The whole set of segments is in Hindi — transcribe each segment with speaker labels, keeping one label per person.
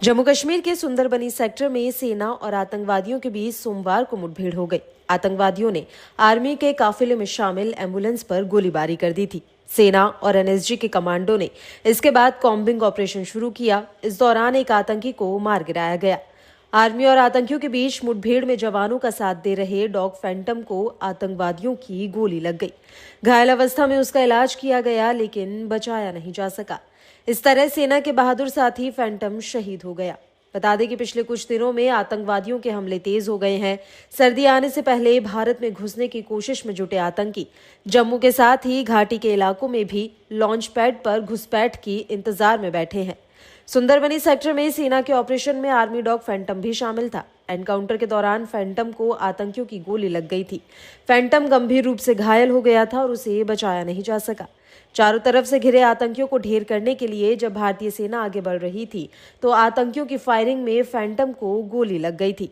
Speaker 1: जम्मू कश्मीर के सुंदरबनी सेक्टर में सेना और आतंकवादियों के बीच सोमवार को मुठभेड़ हो गई। आतंकवादियों ने आर्मी के काफिले में शामिल एम्बुलेंस पर गोलीबारी कर दी थी। सेना और एनएसजी के कमांडो ने इसके बाद कॉम्बिंग ऑपरेशन शुरू किया। इस दौरान एक आतंकी को मार गिराया गया। आर्मी और आतंकियों के बीच मुठभेड़ में जवानों का साथ दे रहे डॉग फैंटम को आतंकवादियों की गोली लग गई। घायल अवस्था में उसका इलाज किया गया, लेकिन बचाया नहीं जा सका। इस तरह सेना के बहादुर साथी फैंटम शहीद हो गया। बता दें कि पिछले कुछ दिनों में आतंकवादियों के हमले तेज हो गए हैं। सर्दी आने से पहले भारत में घुसने की कोशिश में जुटे आतंकी जम्मू के साथ ही घाटी के इलाकों में भी लॉन्च पैड पर घुसपैठ की इंतजार में बैठे हैं। सुंदरबनी सेक्टर में सेना के ऑपरेशन में आर्मी डॉग फैंटम भी शामिल था। एनकाउंटर के दौरान फैंटम को आतंकियों की गोली लग गई थी। फैंटम गंभीर रूप से घायल हो गया था और उसे बचाया नहीं जा सका। चारों तरफ से घिरे आतंकियों को ढेर करने के लिए जब भारतीय सेना आगे बढ़ रही थी तो आतंकियों की फायरिंग में फैंटम को गोली लग गई थी।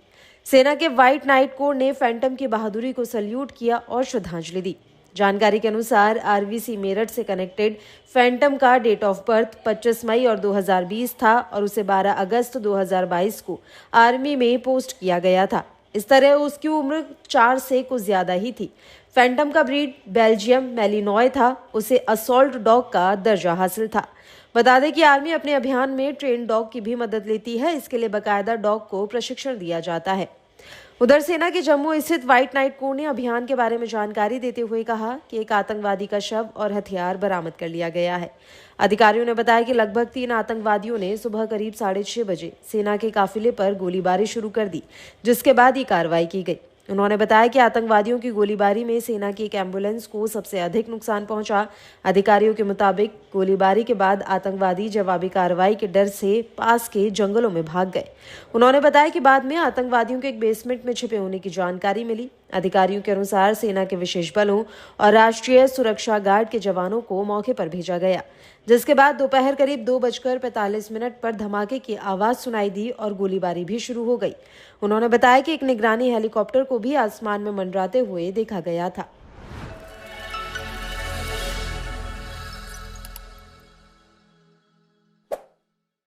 Speaker 1: सेना के व्हाइट नाइट कोर ने फैंटम की बहादुरी को सल्यूट किया और श्रद्धांजलि दी। जानकारी के अनुसार आरवीसी मेरठ से कनेक्टेड फैंटम का डेट ऑफ बर्थ 25 मई और 2020 था और उसे 12 अगस्त 2022 को आर्मी में पोस्ट किया गया था। इस तरह उसकी उम्र 4 से कुछ ज्यादा ही थी। फैंटम का ब्रीड बेल्जियम मैलिनॉय था। उसे असॉल्ट डॉग का दर्जा हासिल था। बता दें कि आर्मी अपने अभियान में ट्रेन डॉग की भी मदद लेती है। इसके लिए बाकायदा डॉग को प्रशिक्षण दिया जाता है। उधर सेना के जम्मू स्थित व्हाइट नाइट कोर ने अभियान के बारे में जानकारी देते हुए कहा कि एक आतंकवादी का शव और हथियार बरामद कर लिया गया है। अधिकारियों ने बताया कि लगभग 3 आतंकवादियों ने सुबह करीब 6:30 बजे सेना के काफिले पर गोलीबारी शुरू कर दी, जिसके बाद ये कार्रवाई की गई। उन्होंने बताया कि आतंकवादियों की गोलीबारी में सेना की एक एम्बुलेंस को सबसे अधिक नुकसान पहुंचा। अधिकारियों के मुताबिक गोलीबारी के बाद आतंकवादी जवाबी कार्रवाई के डर से पास के जंगलों में भाग गए। उन्होंने बताया कि बाद में आतंकवादियों के एक बेसमेंट में छिपे होने की जानकारी मिली। अधिकारियों के अनुसार सेना के विशेष बलों और राष्ट्रीय सुरक्षा गार्ड के जवानों को मौके पर भेजा गया, जिसके बाद दोपहर करीब 2:45 पर धमाके की आवाज सुनाई दी और गोलीबारी भी शुरू हो गई। उन्होंने बताया कि एक निगरानी हेलीकॉप्टर को भी आसमान में मंडराते हुए देखा गया था।